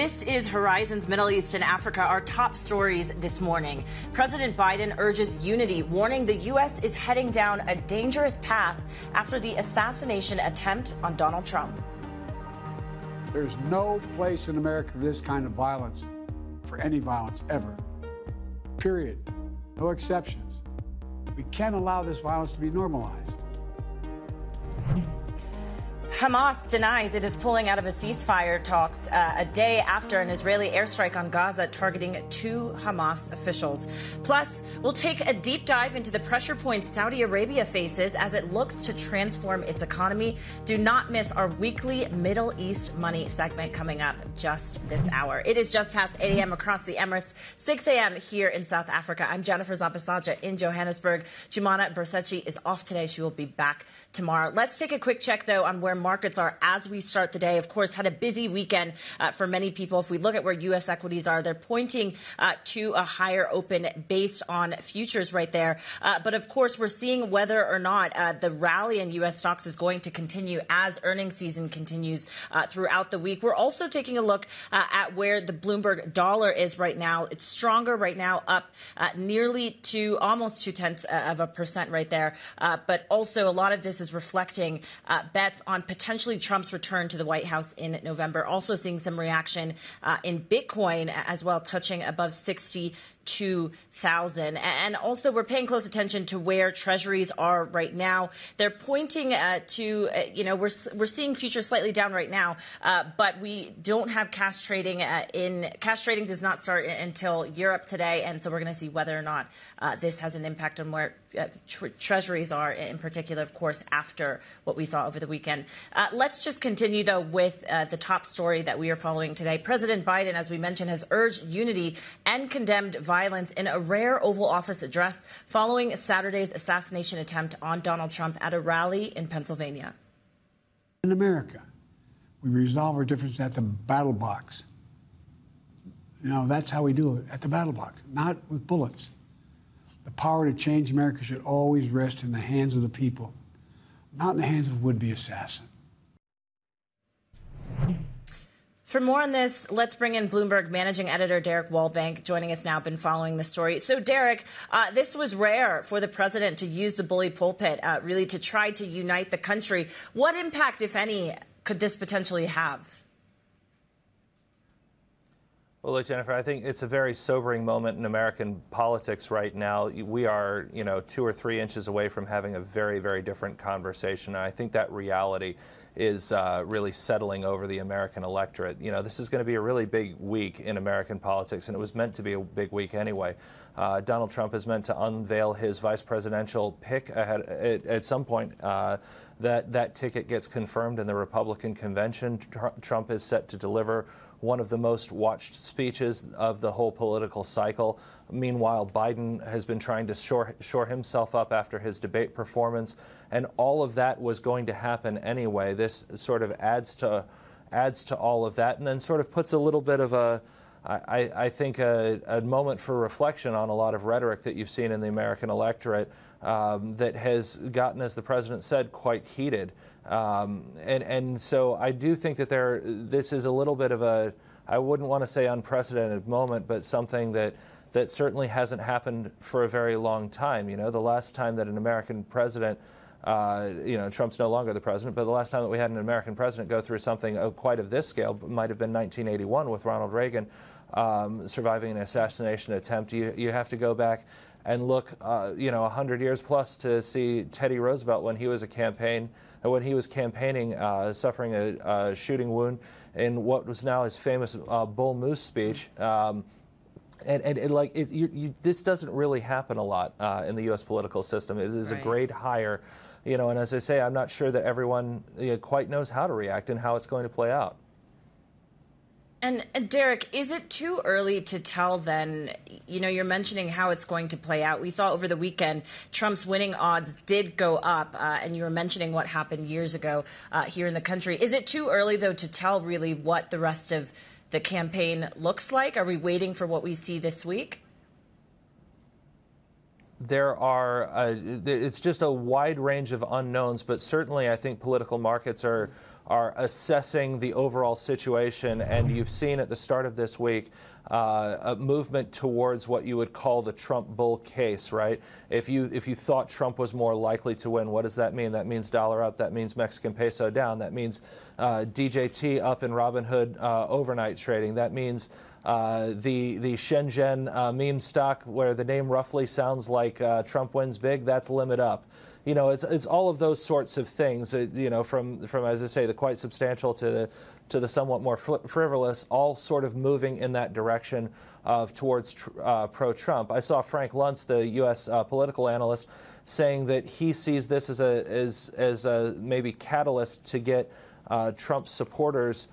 This is Horizon's Middle East and Africa, our top stories this morning. President Biden urges unity, warning the U.S. is heading down a dangerous path after the assassination attempt on Donald Trump. There's no place in America for this kind of violence, for any violence ever. Period. No exceptions. We can't allow this violence to be normalized. Hamas denies it is pulling out of a ceasefire talks a day after an Israeli airstrike on Gaza targeting 2 Hamas officials. Plus, we'll take a deep dive into the pressure points Saudi Arabia faces as it looks to transform its economy. Do not miss our weekly Middle East Money segment coming up just this hour. It is just past 8 a.m. across the Emirates, 6 a.m. here in South Africa. I'm Jennifer Zapasaja in Johannesburg. Jumana Bersechi is off today. She will be back tomorrow. Let's take a quick check, though, on where markets are as we start the day. Of course, had a busy weekend for many people. If we look at where U.S. equities are, they're pointing to a higher open based on futures right there. But of course, we're seeing whether or not the rally in U.S. stocks is going to continue as earnings season continues throughout the week. We're also taking a look at where the Bloomberg dollar is right now. It's stronger right now, up nearly to almost 0.2% right there. But also a lot of this is reflecting bets on potentially Trump's return to the White House in November. Also seeing some reaction in Bitcoin as well, touching above 62,000. And also we're paying close attention to where treasuries are right now. They're pointing to, we're seeing futures slightly down right now, but we don't have cash trading cash trading does not start until Europe today. And so we're going to see whether or not this has an impact on where treasuries are in particular, of course, after what we saw over the weekend. Let's just continue, though, with the top story that we are following today. President Biden, as we mentioned, has urged unity and condemned violence in a rare Oval Office address following Saturday's assassination attempt on Donald Trump at a rally in Pennsylvania. In America, we resolve our differences at the battle box. That's how we do it, at the battle box, not with bullets. The power to change America should always rest in the hands of the people, not in the hands of would-be assassins. For more on this, let's bring in Bloomberg managing editor Derek Wallbank joining us now, been following the story. So, Derek, this was rare for the president to use the bully pulpit, really to try to unite the country. What impact, if any, could this potentially have? Well, look, Jennifer, I think it's a very sobering moment in American politics right now. We are, 2 or 3 inches away from having a very, very different conversation. And I think that reality is really settling over the American electorate. This is going to be a really big week in American politics, and it was meant to be a big week anyway. Donald Trump is meant to unveil his vice presidential pick at some point. That ticket gets confirmed in the Republican convention. Trump is set to deliver one of the most watched speeches of the whole political cycle. Meanwhile, Biden has been trying to shore himself up after his debate performance, and all of that was going to happen anyway. This sort of adds to all of that, and then sort of puts a little bit of I think a moment for reflection on a lot of rhetoric that you've seen in the American electorate that has gotten, as the president said, quite heated. And so I do think that this is a little bit of I wouldn't want to say unprecedented moment, but something that certainly hasn't happened for a very long time. The last time that an American president, Trump's no longer the president, but the last time that we had an American president go through something quite of this scale might have been 1981 with Ronald Reagan surviving an assassination attempt. You have to go back and look, 100 years plus to see Teddy Roosevelt when he was campaigning, suffering a shooting wound in what was now his famous Bull Moose speech. This doesn't really happen a lot in the U.S. political system. It is a grade higher, and as I say, I'm not sure that everyone quite knows how to react and how it's going to play out. And Derek, is it too early to tell then, you're mentioning how it's going to play out. We saw over the weekend Trump's winning odds did go up, and you were mentioning what happened years ago here in the country. Is it too early, though, to tell really what the rest of the campaign looks like? Are we waiting for what we see this week? It's just a wide range of unknowns, but certainly I think political markets are are assessing the overall situation. And you've seen at the start of this week a movement towards what you would call the Trump bull case, right? If you thought Trump was more likely to win, what does that mean? That means dollar up. That means Mexican peso down. That means DJT up in Robinhood overnight trading. That means the Shenzhen meme stock, where the name roughly sounds like Trump wins big, that's limit up. You know, it's all of those sorts of things. You know, from as I say, the quite substantial to the somewhat more frivolous, all sort of moving in that direction of towards pro-Trump. I saw Frank Luntz, the U.S. Political analyst, saying that he sees this as a maybe catalyst to get Trump supporters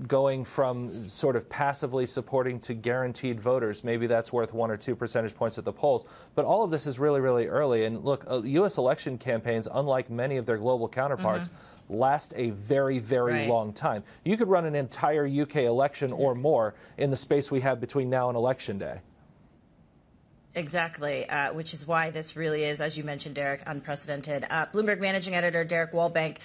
going from sort of passively supporting to guaranteed voters. Maybe that's worth 1 or 2 percentage points at the polls. But all of this is really, really early. And look, U.S. election campaigns, unlike many of their global counterparts, last a very, very long time. You could run an entire UK election or more in the space we have between now and Election Day. Exactly, which is why this really is, as you mentioned, Derek, unprecedented. Bloomberg Managing Editor Derek Wallbank.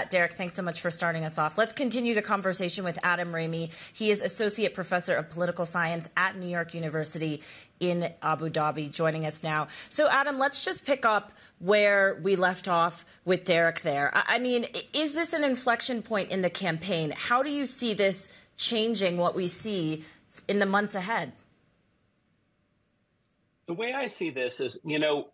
Derek, thanks so much for starting us off. Let's continue the conversation with Adam Ramey. He is Associate Professor of Political Science at New York University in Abu Dhabi, joining us now. So, Adam, let's just pick up where we left off with Derek there. I mean, is this an inflection point in the campaign? How do you see this changing what we see in the months ahead? The way I see this is, you know,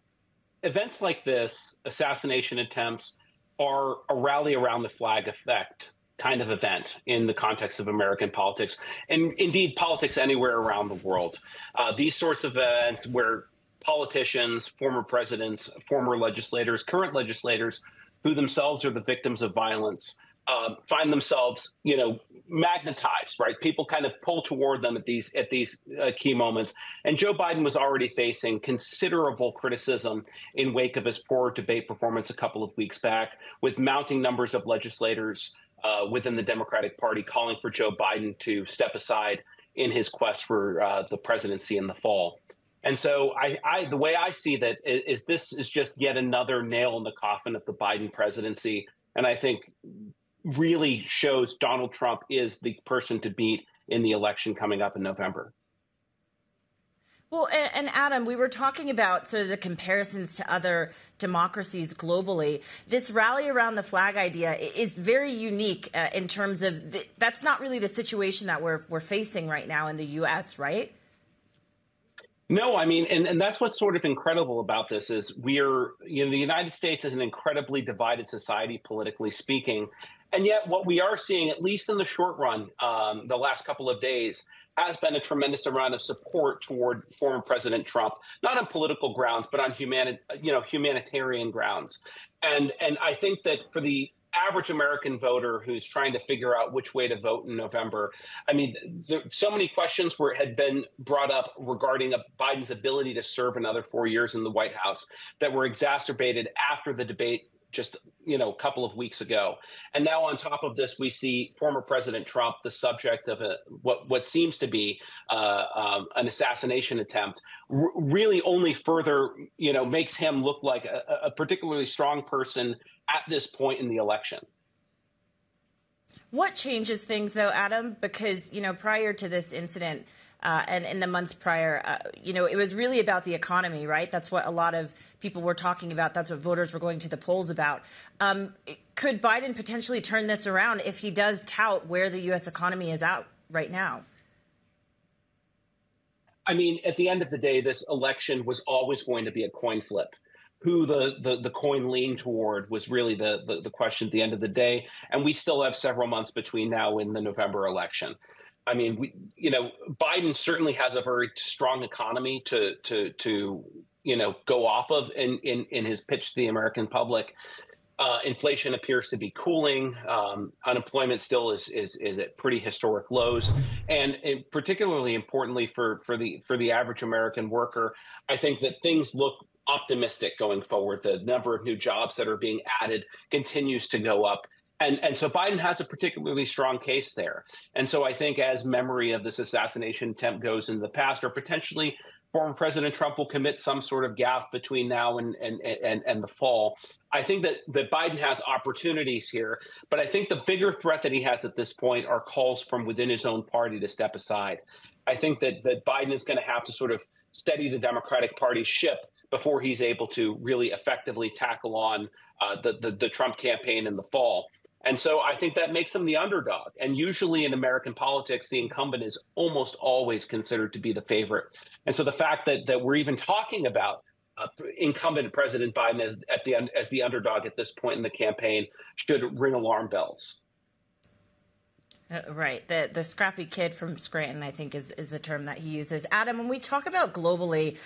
events like this, assassination attempts, are a rally around the flag effect kind of event in the context of American politics, and indeed politics anywhere around the world. These sorts of events where politicians, former presidents, former legislators, current legislators, who themselves are the victims of violence, find themselves, you know, magnetized, right? People kind of pull toward them at these key moments. And Joe Biden was already facing considerable criticism in wake of his poor debate performance a couple of weeks back, with mounting numbers of legislators within the Democratic Party calling for Joe Biden to step aside in his quest for the presidency in the fall. And so the way I see that is this is just yet another nail in the coffin of the Biden presidency. And I think really shows Donald Trump is the person to beat in the election coming up in November. Well, and Adam, we were talking about sort of the comparisons to other democracies globally. This rally around the flag idea is very unique in terms of that's not really the situation that we're facing right now in the U.S., right? No, I mean, and that's what's sort of incredible about this is the United States is an incredibly divided society, politically speaking. And yet what we are seeing, at least in the short run, the last couple of days, has been a tremendous amount of support toward former President Trump, not on political grounds, but on humanitarian grounds. And I think that for the average American voter who's trying to figure out which way to vote in November, I mean, so many questions had been brought up regarding Biden's ability to serve another 4 years in the White House that were exacerbated after the debate just, a couple of weeks ago. And now on top of this, we see former President Trump, the subject of what seems to be an assassination attempt, really only further, makes him look like a particularly strong person at this point in the election. What changes things, though, Adam? Because, prior to this incident, and in the months prior, it was really about the economy, right? That's what a lot of people were talking about. That's what voters were going to the polls about. Could Biden potentially turn this around if he does tout where the U.S. economy is at right now? I mean, at the end of the day, this election was always going to be a coin flip. Who the coin leaned toward was really the question at the end of the day. And we still have several months between now and the November election. I mean, Biden certainly has a very strong economy to go off of in his pitch to the American public. Inflation appears to be cooling. Unemployment still is at pretty historic lows, and particularly importantly for the average American worker, I think that things look optimistic going forward. The number of new jobs that are being added continues to go up. And so Biden has a particularly strong case there. And so I think as memory of this assassination attempt goes in the past, or potentially former President Trump will commit some sort of gaffe between now and the fall. I think that Biden has opportunities here, but I think the bigger threat that he has at this point are calls from within his own party to step aside. I think that Biden is going to have to sort of steady the Democratic Party ship before he's able to really effectively tackle on the Trump campaign in the fall. And so I think that makes him the underdog. And usually in American politics, the incumbent is almost always considered to be the favorite. And so the fact that we're even talking about incumbent President Biden as the underdog at this point in the campaign should ring alarm bells. Right. The scrappy kid from Scranton, I think, is the term that he uses. Adam, when we talk about globally,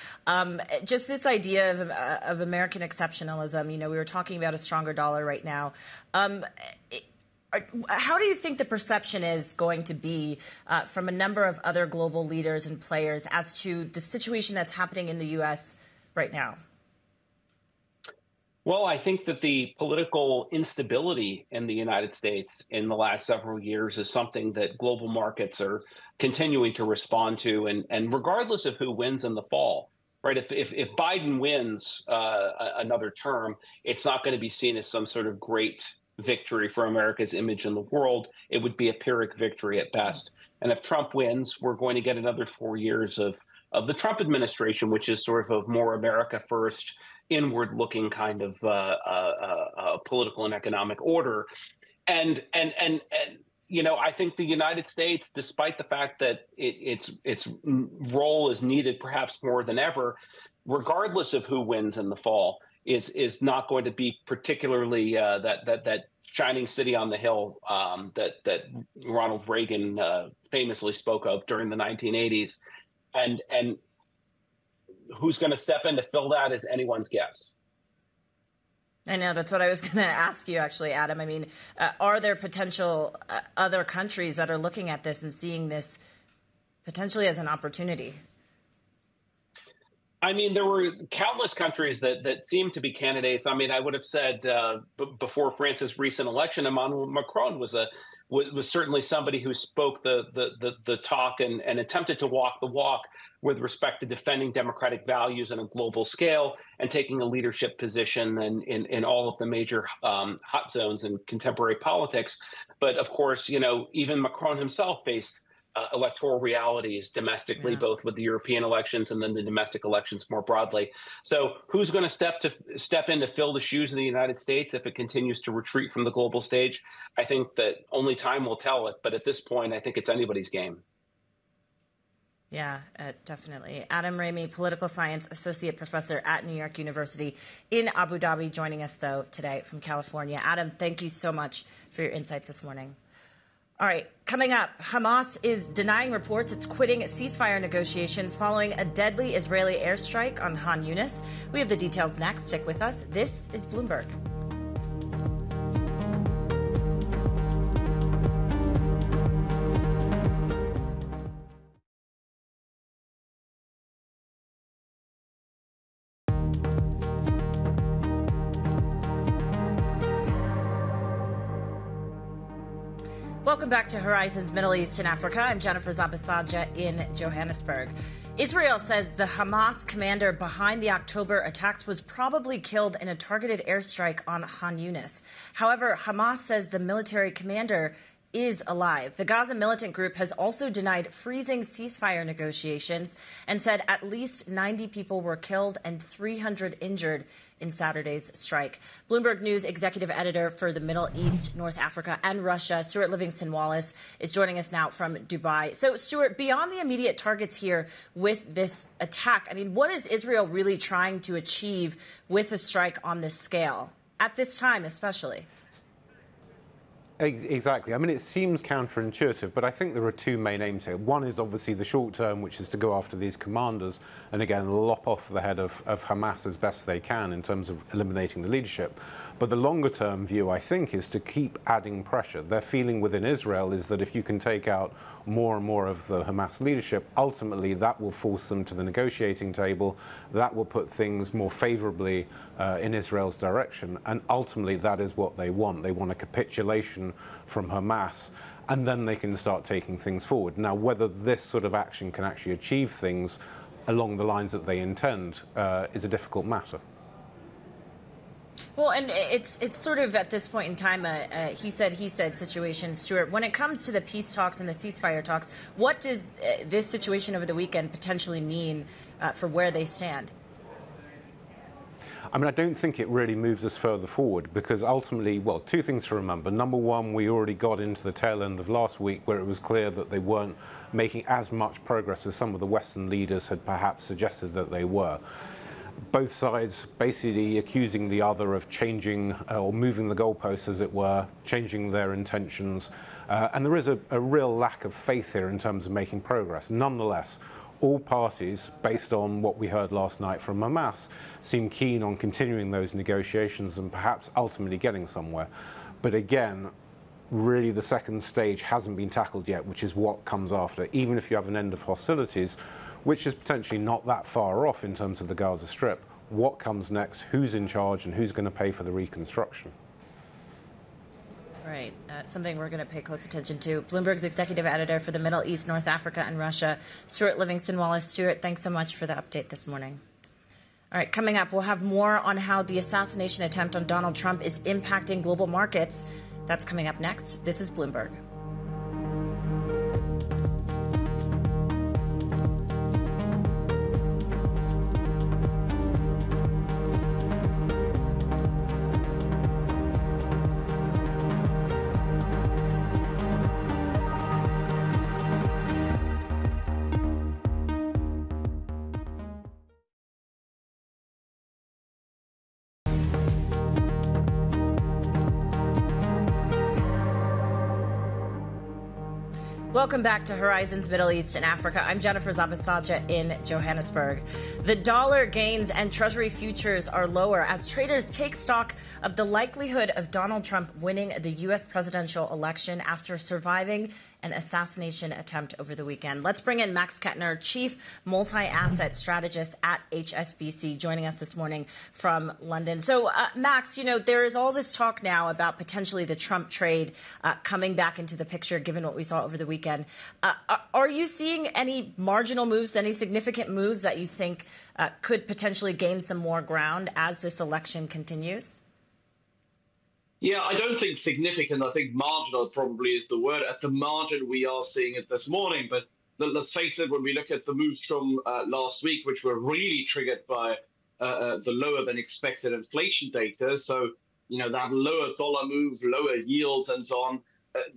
just this idea of American exceptionalism, we were talking about a stronger dollar right now. How do you think the perception is going to be from a number of other global leaders and players as to the situation that's happening in the U.S. right now? Well, I think that the political instability in the United States in the last several years is something that global markets are continuing to respond to. And regardless of who wins in the fall, right, if Biden wins another term, it's not going to be seen as some sort of great victory for America's image in the world. It would be a Pyrrhic victory at best. And if Trump wins, we're going to get another 4 years of the Trump administration, which is sort of a more America first, inward-looking kind of political and economic order, and I think the United States, despite the fact that its role is needed perhaps more than ever, regardless of who wins in the fall, is not going to be particularly that shining city on the hill that Ronald Reagan famously spoke of during the 1980s, and who's going to step in to fill that is anyone's guess. I know. That's what I was going to ask you, actually, Adam. I mean, are there potential other countries that are looking at this and seeing this potentially as an opportunity? I mean, there were countless countries that seemed to be candidates. I mean, I would have said before France's recent election, Emmanuel Macron was certainly somebody who spoke the talk and attempted to walk the walk with respect to defending democratic values on a global scale and taking a leadership position in all of the major hot zones in contemporary politics. But of course, even Macron himself faced electoral realities domestically, both with the European elections and then the domestic elections more broadly. So who's going to step in to fill the shoes of the United States if it continues to retreat from the global stage? I think that only time will tell it. But at this point, I think it's anybody's game. Yeah, definitely. Adam Ramey, political science associate professor at New York University in Abu Dhabi, joining us, though, today from California. Adam, thank you so much for your insights this morning. All right, coming up, Hamas is denying reports it's quitting ceasefire negotiations following a deadly Israeli airstrike on Khan Yunis. We have the details next. Stick with us. This is Bloomberg. Welcome back to Horizons Middle East and Africa. I'm Jennifer Zabasaja in Johannesburg. Israel says the Hamas commander behind the October attacks was probably killed in a targeted airstrike on Khan Yunis. However, Hamas says the military commander is alive. The Gaza militant group has also denied freezing ceasefire negotiations and said at least 90 people were killed and 300 injured in Saturday's strike. Bloomberg News executive editor for the Middle East, North Africa, and Russia, Stuart Livingston-Wallace, is joining us now from Dubai. So, Stuart, beyond the immediate targets here with this attack, I mean, what is Israel really trying to achieve with a strike on this scale, at this time especially? Exactly. I mean, it seems counterintuitive, but I think there are two main aims here. One is obviously the short term, which is to go after these commanders and, again, lop off the head of Hamas as best they can in terms of eliminating the leadership. But the longer term view, I think, is to keep adding pressure. Their feeling within Israel is that if you can take out more and more of the Hamas leadership, ultimately that will force them to the negotiating table. That will put things more favorably in Israel's direction. And ultimately, that is what they want. They want a capitulation from Hamas, and then they can start taking things forward. Now, whether this sort of action can actually achieve things, along the lines that they intend is a difficult matter. Well, and it's sort of at this point in time he said situation, Stuart. When it comes to the peace talks and the ceasefire talks, what does this situation over the weekend potentially mean for where they stand? I mean, I don't think it really moves us further forward because ultimately, well, two things to remember. Number one, we already got into the tail end of last week where it was clear that they weren't making as much progress as some of the Western leaders had perhaps suggested that they were. Both sides basically accusing the other of changing or moving the goalposts, as it were, changing their intentions. And there is a real lack of faith here in terms of making progress. Nonetheless, all parties, based on what we heard last night from Hamas, seem keen on continuing those negotiations and perhaps ultimately getting somewhere. But again, really the second stage hasn't been tackled yet, which is what comes after. Even if you have an end of hostilities, which is potentially not that far off in terms of the Gaza Strip, what comes next, who's in charge, and who's going to pay for the reconstruction? Right. Something we're going to pay close attention to. Bloomberg's executive editor for the Middle East, North Africa, and Russia, Stuart Livingston-Wallace. Stuart, thanks so much for the update this morning. All right, coming up, we'll have more on how the assassination attempt on Donald Trump is impacting global markets. That's coming up next. This is Bloomberg. Welcome back to Horizons Middle East and Africa. I'm Jennifer Zabasaja in Johannesburg. The dollar gains and Treasury futures are lower as traders take stock of the likelihood of Donald Trump winning the U.S. presidential election after surviving an assassination attempt over the weekend. Let's bring in Max Kettner, Chief Multi-Asset Strategist at HSBC, joining us this morning from London. So, Max, you know, there is all this talk now about potentially the Trump trade coming back into the picture, given what we saw over the weekend. Are you seeing any marginal moves, any significant moves that you think could potentially gain some more ground as this election continues? Yeah, I don't think significant. I think marginal probably is the word. At the margin, we are seeing it this morning. But let's face it, when we look at the moves from last week, which were really triggered by the lower than expected inflation data. So, you know, that lower dollar move, lower yields and so on.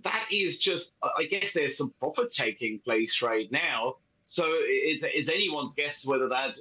That is just, I guess there's some profit taking place right now. So it's anyone's guess whether that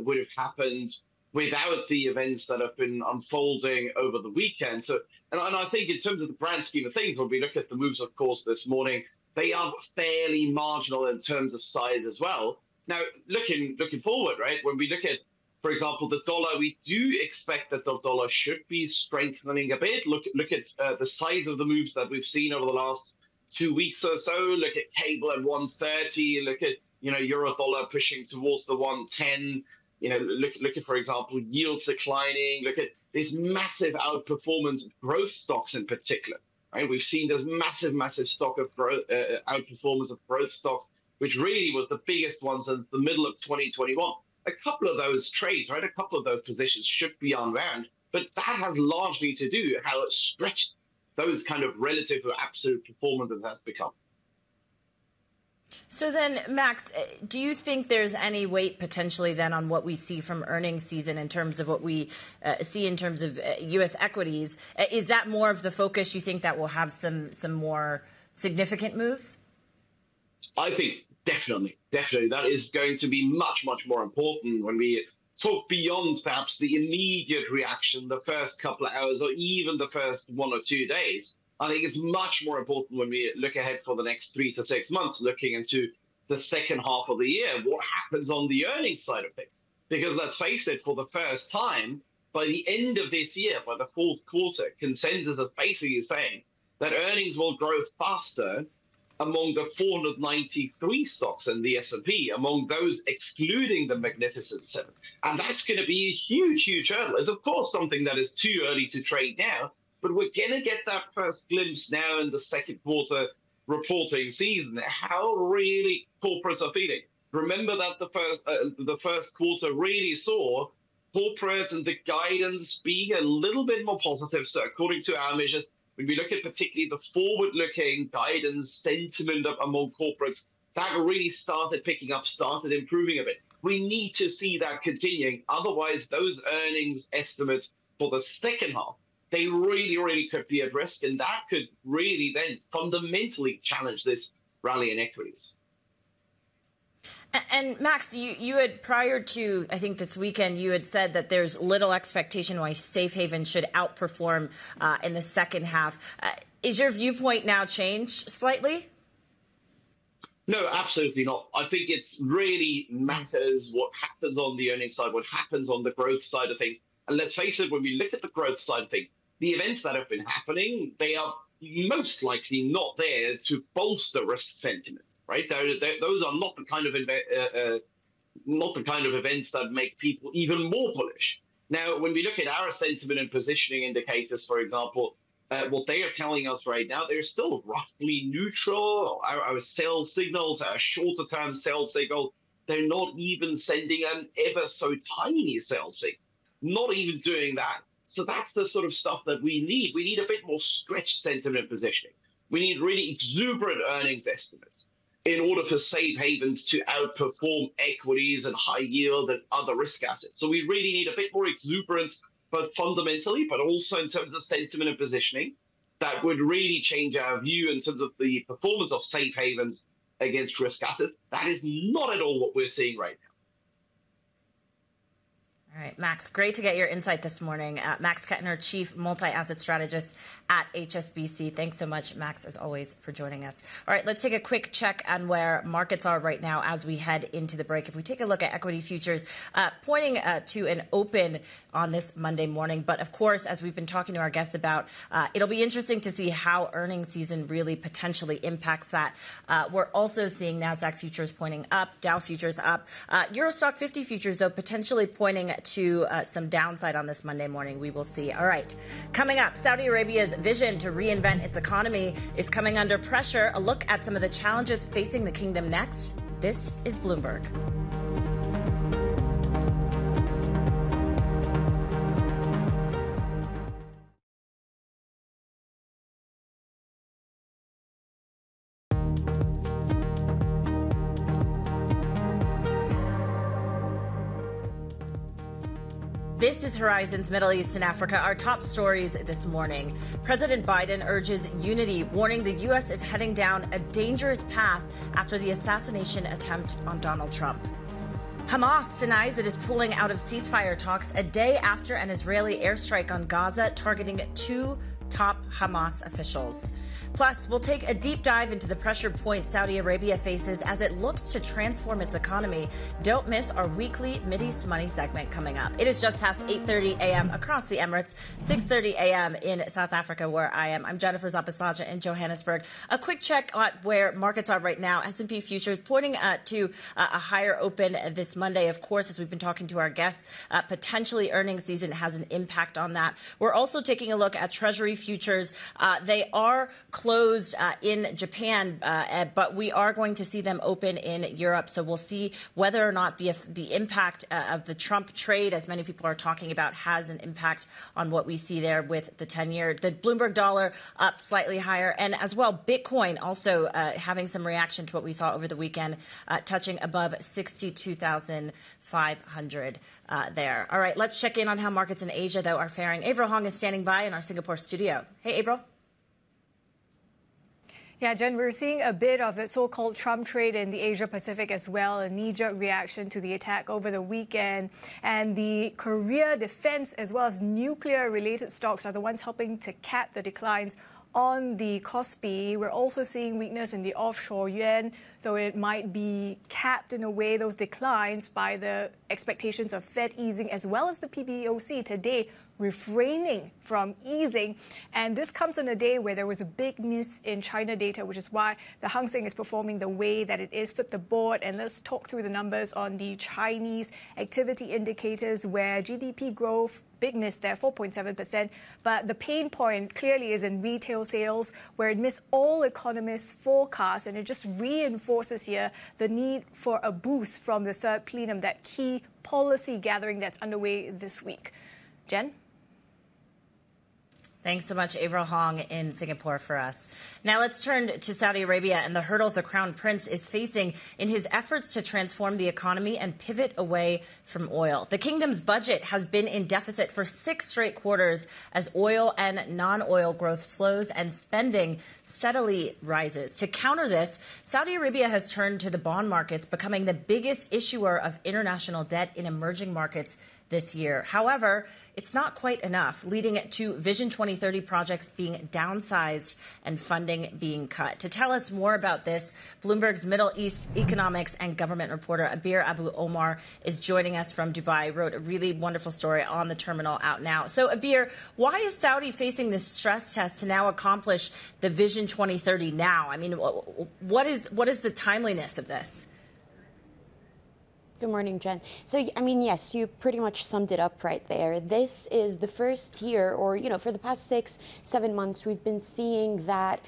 would have happened without the events that have been unfolding over the weekend. So, and I think in terms of the grand scheme of things, when we look at the moves, of course, this morning, they are fairly marginal in terms of size as well. Now, looking forward, right, when we look at, for example, the dollar, we do expect that the dollar should be strengthening a bit. Look at the size of the moves that we've seen over the last 2 weeks or so. Look at cable at 130. Look at, you know, euro dollar pushing towards the 110. You know, look at, for example, yields declining. Look at this massive outperformance of growth stocks in particular. Right, we've seen this massive stock of growth, outperformance of growth stocks, which really was the biggest one since the middle of 2021. A couple of those trades, right, a couple of those positions should be unwound, but that has largely to do how stretched those kind of relative or absolute performances has become. So then, Max, do you think there's any weight potentially then on what we see from earnings season in terms of what we see in terms of U.S. equities? Is that more of the focus? You think that will have some more significant moves? I think definitely. That is going to be much more important when we talk beyond perhaps the immediate reaction, the first couple of hours, or even the first 1 or 2 days. I think it's much more important when we look ahead for the next 3 to 6 months, looking into the second half of the year, what happens on the earnings side of things. Because let's face it, for the first time, by the end of this year, by the fourth quarter, consensus is basically saying that earnings will grow faster among the 493 stocks in the S&P, among those excluding the Magnificent Seven. And that's going to be a huge hurdle. It's, of course, something that is too early to trade now. But we're going to get that first glimpse now in the second quarter reporting season, how really corporates are feeling. Remember that the first quarter really saw corporates and the guidance being a little bit more positive. So according to our measures, when we look at particularly the forward-looking guidance sentiment among corporates, that really started picking up, started improving a bit. We need to see that continuing. Otherwise, those earnings estimates for the second half, they really could be at risk. And that could really then fundamentally challenge this rally in equities. And Max, you had, prior to, I think this weekend, you had said that there's little expectation why safe haven should outperform in the second half. Is your viewpoint now changed slightly? No, absolutely not. I think it's really matters what happens on the earnings side, what happens on the growth side of things. And let's face it, when we look at the growth side of things, the events that have been happening, they are most likely not there to bolster risk sentiment. Right? Those are not the kind of events that make people even more bullish. Now, when we look at our sentiment and positioning indicators, for example, what they are telling us right now, they're still roughly neutral. Our sales signals, our shorter-term sales signals, they're not even sending an ever so tiny sales signal. Not even doing that. So that's the sort of stuff that we need. We need a bit more stretched sentiment positioning. We need really exuberant earnings estimates in order for safe havens to outperform equities and high yield and other risk assets. So we really need a bit more exuberance, both fundamentally, but also in terms of sentiment and positioning, that would really change our view in terms of the performance of safe havens against risk assets. That is not at all what we're seeing right now. All right, Max, great to get your insight this morning. Max Kettner, Chief Multi-Asset Strategist at HSBC. Thanks so much, Max, as always, for joining us. All right, let's take a quick check on where markets are right now as we head into the break. If we take a look at equity futures, pointing to an open on this Monday morning. But, of course, as we've been talking to our guests about, it'll be interesting to see how earnings season really potentially impacts that. We're also seeing NASDAQ futures pointing up, Dow futures up. Eurostock 50 futures, though, potentially pointing to some downside on this Monday morning. We will see. All right. Coming up, Saudi Arabia's vision to reinvent its economy is coming under pressure. A look at some of the challenges facing the kingdom next. This is Bloomberg. This is Horizons Middle East and Africa. Our top stories this morning. President Biden urges unity, warning the U.S. is heading down a dangerous path after the assassination attempt on Donald Trump. Hamas denies it is pulling out of ceasefire talks a day after an Israeli airstrike on Gaza targeting 2 top Hamas officials. Plus, we'll take a deep dive into the pressure point Saudi Arabia faces as it looks to transform its economy. Don't miss our weekly Mideast Money segment coming up. It is just past 8:30 a.m. across the Emirates, 6:30 a.m. in South Africa, where I am. I'm Jennifer Zapasaja in Johannesburg. A quick check on where markets are right now. S&P futures pointing to a higher open this Monday. Of course, as we've been talking to our guests, potentially earnings season has an impact on that. We're also taking a look at Treasury futures. They are closed in Japan, but we are going to see them open in Europe. So we'll see whether or not the impact of the Trump trade, as many people are talking about, has an impact on what we see there with the 10-year. The Bloomberg dollar up slightly higher, and as well, Bitcoin also having some reaction to what we saw over the weekend, touching above 62,500 there. All right, let's check in on how markets in Asia, though, are faring. Avril Hong is standing by in our Singapore studio. Hey, Avril. Yeah, Jen, we're seeing a bit of the so-called Trump trade in the Asia-Pacific as well, a knee-jerk reaction to the attack over the weekend. And the Korea defense as well as nuclear-related stocks are the ones helping to cap the declines on the Kospi. We're also seeing weakness in the offshore yuan, though it might be capped in a way, those declines, by the expectations of Fed easing as well as the PBOC today refraining from easing. And this comes on a day where there was a big miss in China data, which is why the Hang Seng is performing the way that it is. Flip the board and let's talk through the numbers on the Chinese activity indicators, where GDP growth, big miss there, 4.7%. But the pain point clearly is in retail sales, where it missed all economists' forecasts. And it just reinforces here the need for a boost from the third plenum, that key policy gathering that's underway this week. Jen? Thanks so much, Avril Hong in Singapore for us. Now let's turn to Saudi Arabia and the hurdles the Crown Prince is facing in his efforts to transform the economy and pivot away from oil. The kingdom's budget has been in deficit for 6 straight quarters as oil and non-oil growth slows and spending steadily rises. To counter this, Saudi Arabia has turned to the bond markets, becoming the biggest issuer of international debt in emerging markets this year. However, it's not quite enough, leading to Vision 2030 projects being downsized and funding being cut. To tell us more about this, Bloomberg's Middle East economics and government reporter Abir Abu Omar is joining us from Dubai. Wrote a really wonderful story on the terminal out now. So Abir, why is Saudi facing this stress test to now accomplish the Vision 2030 now? I mean, what is the timeliness of this? Good morning, Jen. So, I mean, yes, you pretty much summed it up right there. This is the first year, or, for the past 6-7 months, we've been seeing that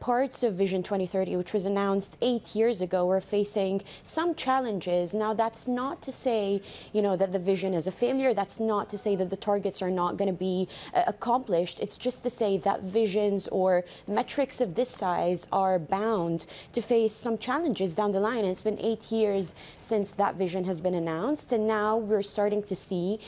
parts of Vision 2030, which was announced 8 years ago, are facing some challenges. Now, that's not to say, that the vision is a failure. That's not to say that the targets are not going to be accomplished. It's just to say that visions or metrics of this size are bound to face some challenges down the line. And it's been 8 years since that vision has been announced, and now we're starting to see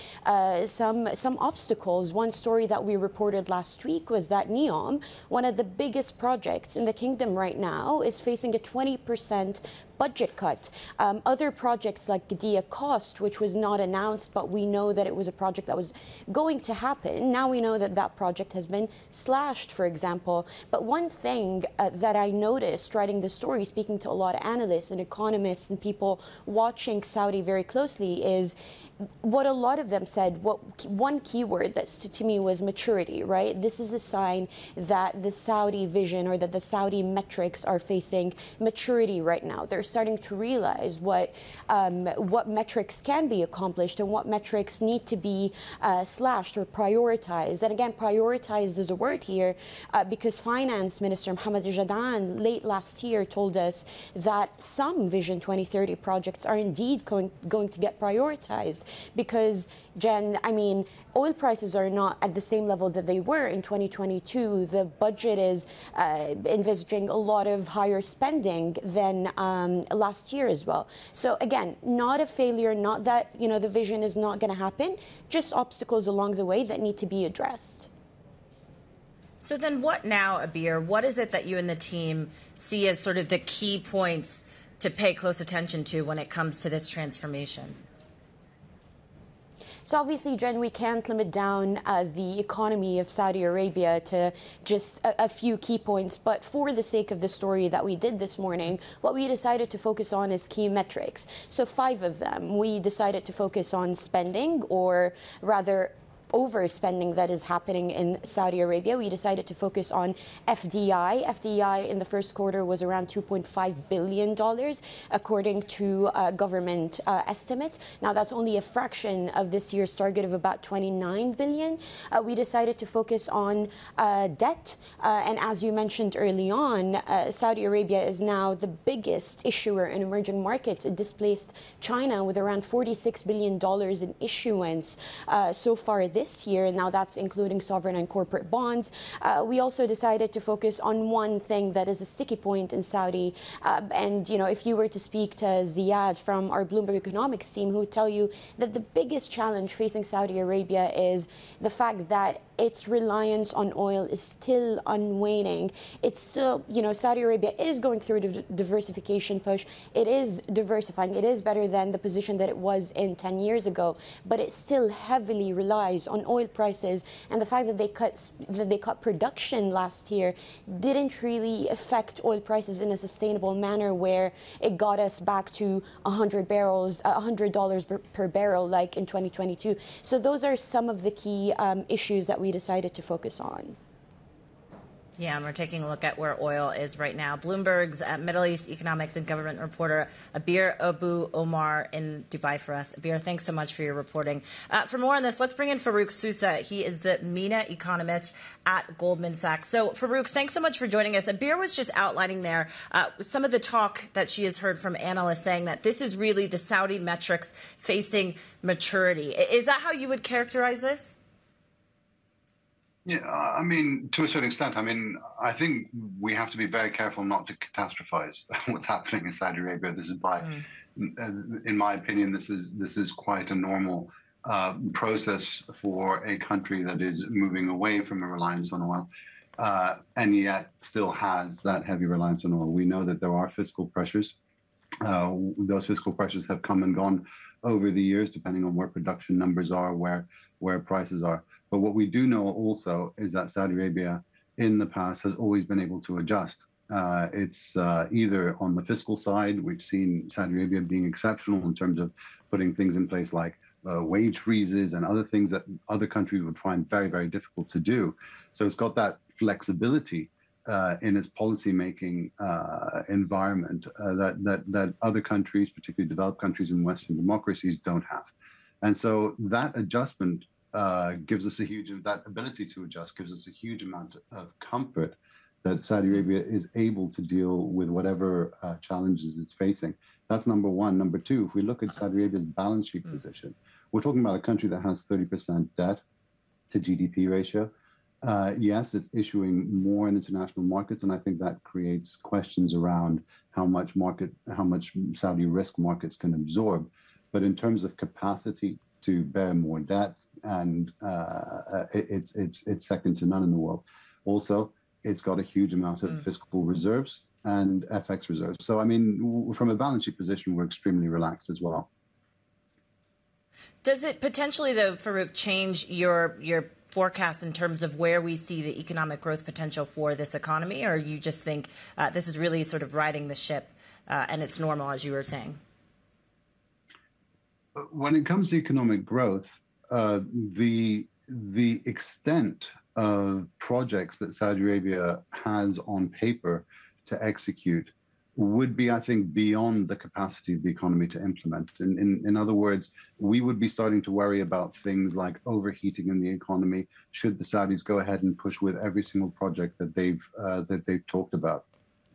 some obstacles. One story that we reported last week was that NEOM, one of the biggest projects in the kingdom right now, is facing a 20% budget cut. Other projects like Qiddiya Coast, which was not announced, but we know that it was a project that was going to happen. Now we know that that project has been slashed, for example. But one thing that I noticed writing the story, speaking to a lot of analysts and economists and people watching Saudi very closely, is what a lot of them said. One keyword that stood to me was maturity, right? This is a sign that the Saudi vision, or that the Saudi metrics, are facing maturity right now. They're starting to realize what metrics can be accomplished and what metrics need to be slashed or prioritized. And again, prioritized is a word here because Finance Minister Mohammed Jadaan late last year told us that some Vision 2030 projects are indeed going to get prioritized. Because, Jen, I mean, oil prices are not at the same level that they were in 2022. The budget is envisaging a lot of higher spending than last year as well. So, again, not a failure, not that, the vision is not going to happen, just obstacles along the way that need to be addressed. So then what now, Abir? What is it that you and the team see as sort of the key points to pay close attention to when it comes to this transformation? So obviously, Jen, we can't limit down the economy of Saudi Arabia to just a few key points. But for the sake of the story that we did this morning, what we decided to focus on is key metrics. So 5 of them. We decided to focus on spending, or rather overspending that is happening in Saudi Arabia. We decided to focus on FDI. FDI in the first quarter was around $2.5 billion, according to government estimates. Now, that's only a fraction of this year's target of about $29 billion. We decided to focus on debt. And as you mentioned early on, Saudi Arabia is now the biggest issuer in emerging markets. It displaced China with around $46 billion in issuance so far this year. Now that's including sovereign and corporate bonds. We also decided to focus on one thing that is a sticky point in Saudi. And, if you were to speak to Ziad from our Bloomberg economics team, who would tell you that the biggest challenge facing Saudi Arabia is the fact that its reliance on oil is still unwaning. It's still, Saudi Arabia is going through a diversification push. It is diversifying. It is better than the position that it was in 10 years ago, but it still heavily relies on oil prices, and the fact that they cut production last year didn't really affect oil prices in a sustainable manner where it got us back to $100 per barrel like in 2022. So those are some of the key issues that we decided to focus on. Yeah, and we're taking a look at where oil is right now. Bloomberg's Middle East economics and government reporter Abir Abu Omar in Dubai for us. Abir, thanks so much for your reporting. For more on this, let's bring in Farouk Soussa. He is the MENA Economist at Goldman Sachs. So, Farouk, thanks so much for joining us. Abir was just outlining there some of the talk that she has heard from analysts saying that this is really the Saudi metrics facing maturity. Is that how you would characterize this? Yeah, I mean, to a certain extent. I mean, I think we have to be very careful not to catastrophize what's happening in Saudi Arabia. This is in my opinion, this is quite a normal process for a country that is moving away from a reliance on oil, and yet still has that heavy reliance on oil. We know that there are fiscal pressures. Those fiscal pressures have come and gone over the years, depending on where production numbers are, where prices are. But what we do know also is that Saudi Arabia in the past has always been able to adjust. It's either on the fiscal side, we've seen Saudi Arabia being exceptional in terms of putting things in place like wage freezes and other things that other countries would find very, very difficult to do. So it's got that flexibility in its policy-making environment that other countries, particularly developed countries and Western democracies, don't have. And so that adjustment gives us that ability to adjust gives us a huge amount of comfort that Saudi Arabia is able to deal with whatever challenges it's facing. That's number one. Number two, if we look at Saudi Arabia's balance sheet position, we're talking about a country that has 30% debt to GDP ratio. Yes, it's issuing more in international markets, and I think that creates questions around how much Saudi risk markets can absorb. But in terms of capacity to bear more debt, and it's second to none in the world. Also, it's got a huge amount of fiscal reserves and FX reserves. So, I mean, from a balance sheet position, we're extremely relaxed as well. Does it potentially, though, Farouk, change your forecast in terms of where we see the economic growth potential for this economy, or you just think this is really sort of riding the ship and it's normal, as you were saying? When it comes to economic growth, the extent of projects that Saudi Arabia has on paper to execute would be, I think, beyond the capacity of the economy to implement. In other words, we would be starting to worry about things like overheating in the economy should the Saudis go ahead and push with every single project that they've talked about.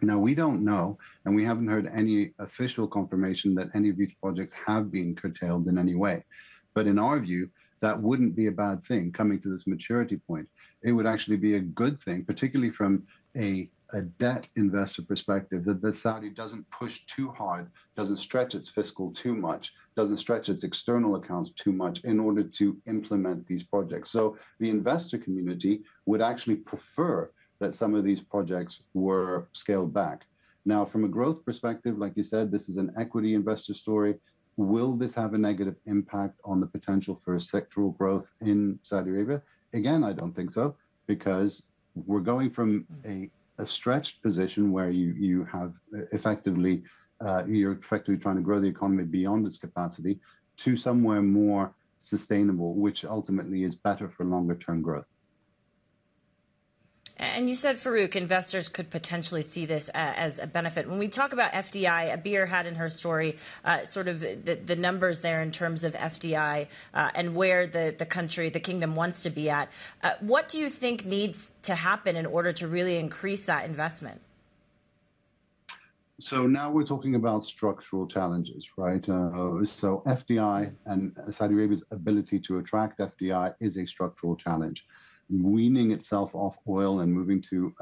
Now, we don't know, and we haven't heard any official confirmation that any of these projects have been curtailed in any way. But in our view, that wouldn't be a bad thing coming to this maturity point. It would actually be a good thing, particularly from a debt investor perspective, that the Saudi doesn't push too hard, doesn't stretch its fiscal too much, doesn't stretch its external accounts too much in order to implement these projects. So the investor community would actually prefer that some of these projects were scaled back. Now, from a growth perspective, like you said, this is an equity investor story. Will this have a negative impact on the potential for sectoral growth in Saudi Arabia? Again, I don't think so, because we're going from a stretched position where you have effectively, you're effectively trying to grow the economy beyond its capacity to somewhere more sustainable, which ultimately is better for longer term growth. And you said, Farouk, investors could potentially see this as a benefit. When we talk about FDI, Abir had in her story sort of the numbers there in terms of FDI and where the country, the kingdom wants to be at. What do you think needs to happen in order to really increase that investment? So now we're talking about structural challenges, right? So FDI and Saudi Arabia's ability to attract FDI is a structural challenge. Weaning itself off oil and moving to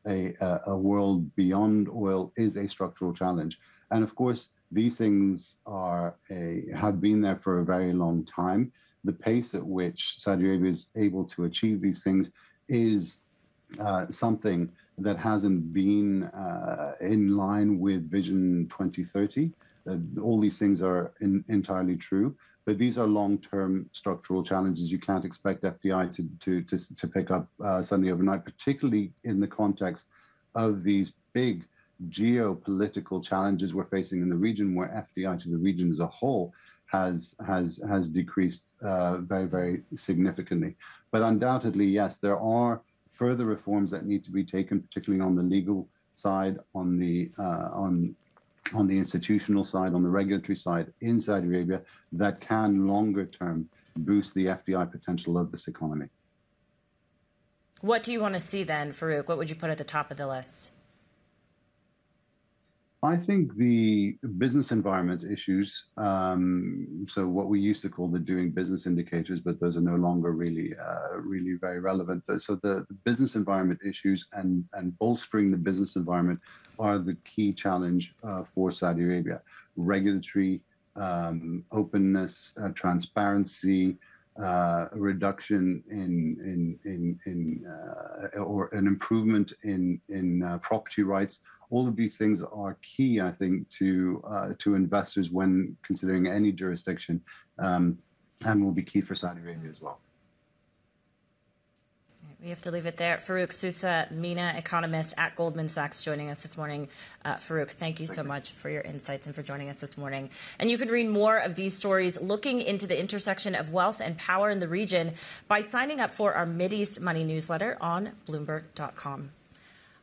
a world beyond oil is a structural challenge. And of course, these things have been there for a very long time. The pace at which Saudi Arabia is able to achieve these things is something that hasn't been in line with Vision 2030 All these things are entirely true, but these are long-term structural challenges. You can't expect FDI to pick up suddenly overnight, particularly in the context of these big geopolitical challenges we're facing in the region, where FDI to the region as a whole has decreased very, very significantly. But undoubtedly, yes, there are further reforms that need to be taken, particularly on the legal side, on the institutional side, on the regulatory side in Saudi Arabia, that can longer term boost the FDI potential of this economy. What do you want to see then, Farouk? What would you put at the top of the list? I think the business environment issues, so what we used to call the doing business indicators, but those are no longer really very relevant. So the business environment issues and bolstering the business environment are the key challenge for Saudi Arabia. Regulatory openness, transparency, reduction or an improvement in property rights. All of these things are key, I think, to investors when considering any jurisdiction, and will be key for Saudi Arabia as well. We have to leave it there. Farouk Soussa, MENA Economist at Goldman Sachs, joining us this morning. Farouk, thank you so much for your insights and for joining us this morning. And you can read more of these stories looking into the intersection of wealth and power in the region by signing up for our Mideast Money newsletter on Bloomberg.com.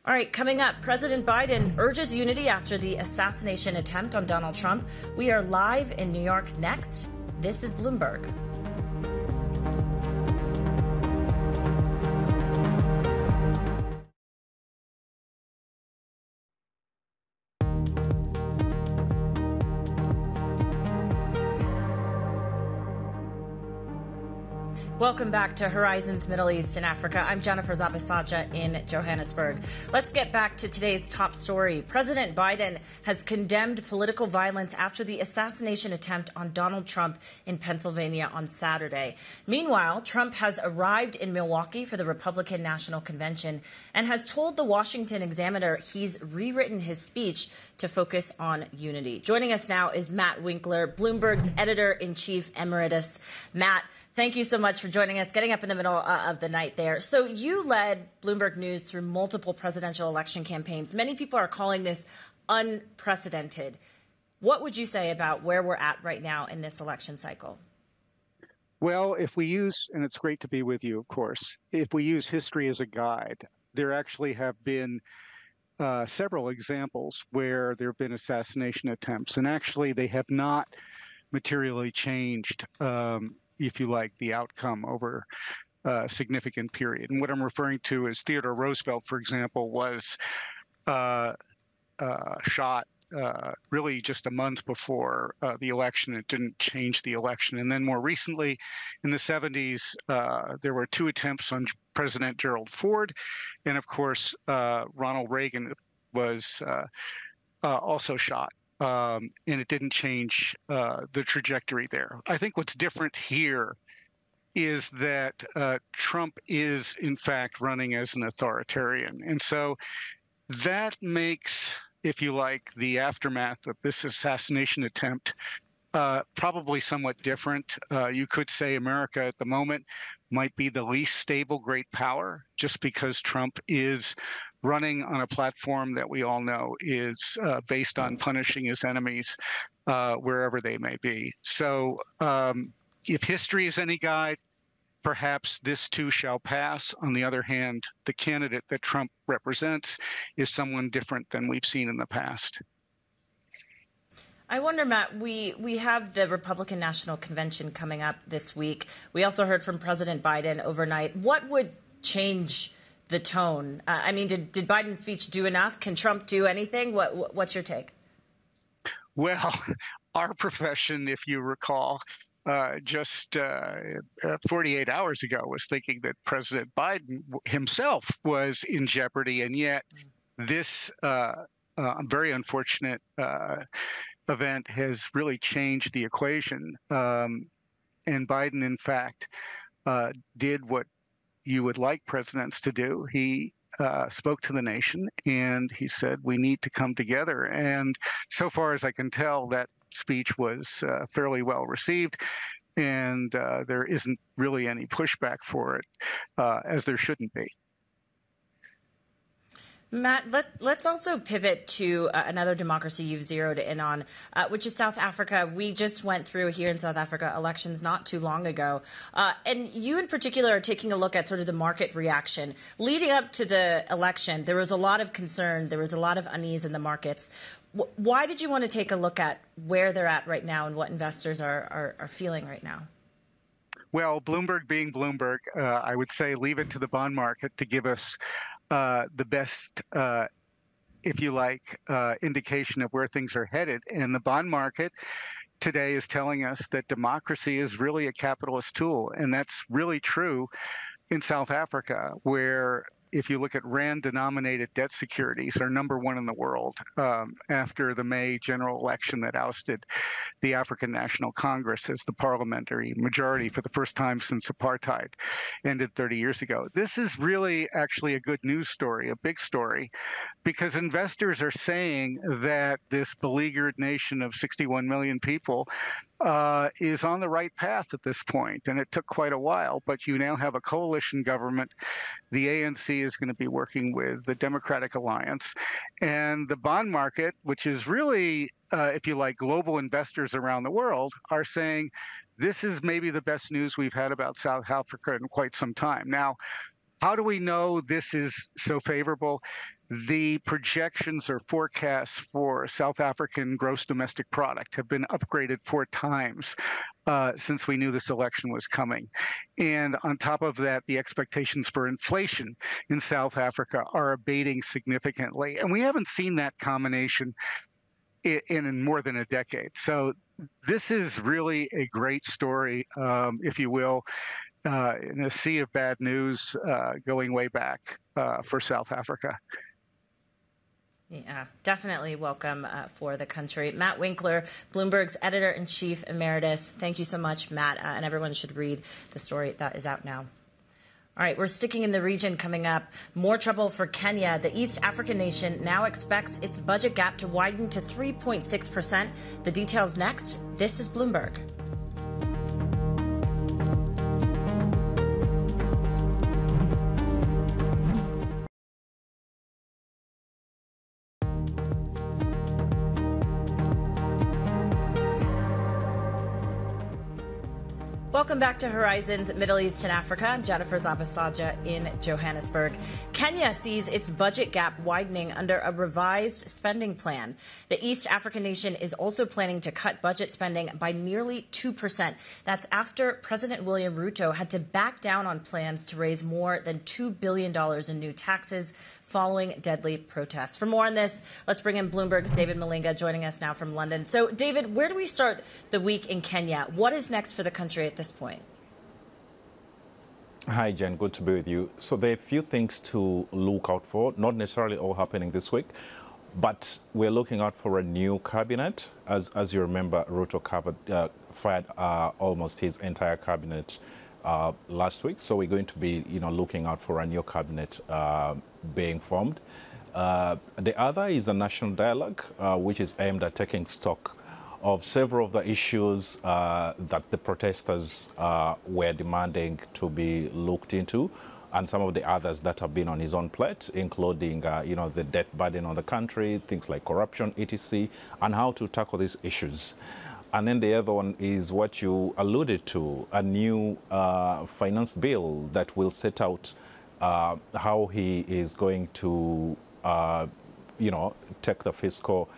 All right, coming up, President Biden urges unity after the assassination attempt on Donald Trump. We are live in New York next. This is Bloomberg. Welcome back to Horizons Middle East and Africa. I'm Jennifer Zabasaja in Johannesburg. Let's get back to today's top story. President Biden has condemned political violence after the assassination attempt on Donald Trump in Pennsylvania on Saturday. Meanwhile, Trump has arrived in Milwaukee for the Republican National Convention and has told the Washington Examiner he's rewritten his speech to focus on unity. Joining us now is Matt Winkler, Bloomberg's editor-in-chief emeritus. Matt, thank you so much for joining us, getting up in the middle of the night there. So you led Bloomberg News through multiple presidential election campaigns. Many people are calling this unprecedented. What would you say about where we're at right now in this election cycle? Well, if we use, and it's great to be with you, of course, if we use history as a guide, there actually have been several examples where there have been assassination attempts, and actually they have not materially changed if you like, the outcome over a significant period. And what I'm referring to is Theodore Roosevelt, for example, was shot really just a month before the election. It didn't change the election. And then more recently, in the 70s, there were 2 attempts on President Gerald Ford. And of course, Ronald Reagan was also shot. And it didn't change the trajectory there. I think what's different here is that Trump is, in fact, running as an authoritarian. And so that makes, if you like, the aftermath of this assassination attempt probably somewhat different. You could say America at the moment might be the least stable great power, just because Trump is running on a platform that we all know is based on punishing his enemies wherever they may be. So if history is any guide, perhaps this too shall pass. On the other hand, the candidate that Trump represents is someone different than we've seen in the past. I wonder, Matt, we have the Republican National Convention coming up this week. We also heard from President Biden overnight. What would change the tone? I mean, did Biden's speech do enough? Can Trump do anything? What's your take? Well, our profession, if you recall, just 48 hours ago was thinking that President Biden himself was in jeopardy. And yet this very unfortunate event has really changed the equation. And Biden, in fact, did what you would like presidents to do. He spoke to the nation, and he said, we need to come together. And so far as I can tell, that speech was fairly well received. And there isn't really any pushback for it, as there shouldn't be. Matt, let's also pivot to another democracy you've zeroed in on, which is South Africa. We just went through here in South Africa elections not too long ago. And you in particular are taking a look at sort of the market reaction. Leading up to the election, there was a lot of concern. There was a lot of unease in the markets. Why did you want to take a look at where they're at right now and what investors are feeling right now? Well, Bloomberg being Bloomberg, I would say leave it to the bond market to give us the best, if you like, indication of where things are headed. And the bond market today is telling us that democracy is really a capitalist tool. And that's really true in South Africa, where if you look at rand-denominated debt securities, are #1 in the world after the May general election that ousted the African National Congress as the parliamentary majority for the first time since apartheid ended 30 years ago. This is really actually a good news story, a big story, because investors are saying that this beleaguered nation of 61 million people is on the right path at this point, and it took quite a while, but you now have a coalition government. The ANC is going to be working with the Democratic Alliance, and the bond market, which is really, if you like, global investors around the world, are saying this is maybe the best news we've had about South Africa in quite some time. Now, how do we know this is so favorable? The projections or forecasts for South African gross domestic product have been upgraded 4 times since we knew this election was coming. And on top of that, the expectations for inflation in South Africa are abating significantly. And we haven't seen that combination in more than a decade. So this is really a great story, if you will, in a sea of bad news going way back for South Africa. Yeah, definitely welcome for the country. Matt Winkler, Bloomberg's editor-in-chief emeritus. Thank you so much, Matt, and everyone should read the story that is out now. All right, we're sticking in the region coming up. More trouble for Kenya. The East African nation now expects its budget gap to widen to 3.6%. The details next. This is Bloomberg. Welcome back to Horizons Middle East and Africa. I'm Jennifer Zabasaja in Johannesburg. Kenya sees its budget gap widening under a revised spending plan. The East African nation is also planning to cut budget spending by nearly 2%. That's after President William Ruto had to back down on plans to raise more than $2 billion in new taxes following deadly protests. For more on this, let's bring in Bloomberg's David Malinga joining us now from London. So, David, where do we start the week in Kenya? What is next for the country at this point? Hi, Jen. Good to be with you. So there are a few things to look out for, not necessarily all happening this week, but we're looking out for a new cabinet. As you remember, Ruto fired almost his entire cabinet last week. So we're going to be, looking out for a new cabinet being formed. The other is a national dialogue, which is aimed at taking stock of several of the issues that the protesters were demanding to be looked into, and some of the others that have been on his own plate, including, the debt burden on the country, things like corruption, etc., and how to tackle these issues. And then the other one is what you alluded to, a new finance bill that will set out how he is going to, take the fiscal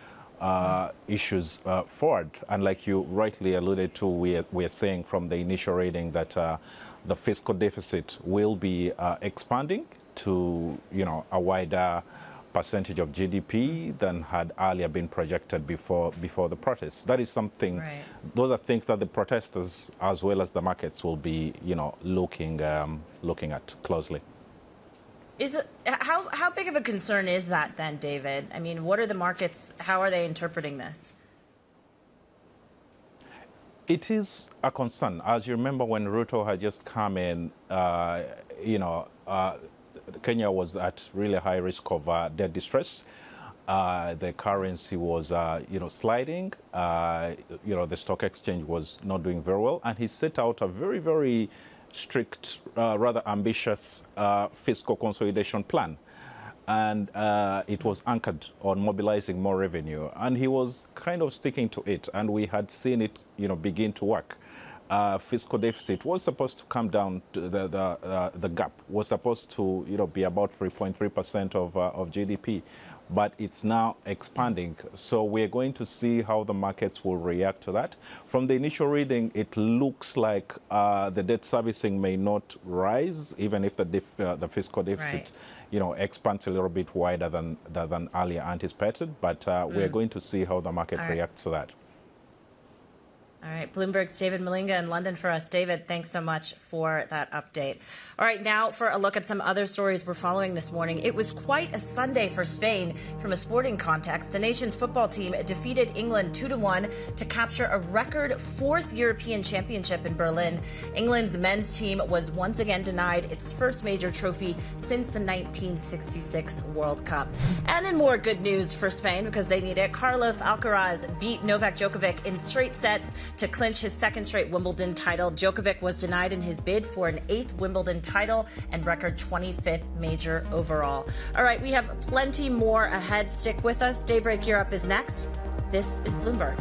issues forward. And like you rightly alluded to, we're saying from the initial reading that the fiscal deficit will be expanding to, a wider percentage of GDP than had earlier been projected before the protests. That is something, right. Those are things that the protesters as well as the markets will be, looking at closely. How big of a concern is that then, David? I mean, what are the markets, how are they interpreting this? It is a concern. As you remember, when Ruto had just come in, Kenya was at really high risk of debt distress. The currency was, sliding. The stock exchange was not doing very well. And he set out a very, very strict, rather ambitious fiscal consolidation plan. And it was anchored on mobilizing more revenue. And he was kind of sticking to it. And we had seen it, begin to work. Fiscal deficit was supposed to come down. The gap was supposed to, be about 3.3% of GDP. But it's now expanding. So we're going to see how the markets will react to that. From the initial reading, it looks like the debt servicing may not rise, even if the fiscal deficit, expands a little bit wider than earlier anticipated. But we're going to see how the market reacts to that. All right, Bloomberg's David Malinga in London for us. David, thanks so much for that update. All right, now for a look at some other stories we're following this morning. It was quite a Sunday for Spain. From a sporting context, the nation's football team defeated England 2-1 to capture a record 4th European championship in Berlin. England's men's team was once again denied its first major trophy since the 1966 World Cup. And in more good news for Spain, because they need it, Carlos Alcaraz beat Novak Djokovic in straight sets to clinch his 2nd straight Wimbledon title. Djokovic was denied in his bid for an 8th Wimbledon title and record 25th major overall. All right, we have plenty more ahead. Stick with us. Daybreak Europe is next. This is Bloomberg.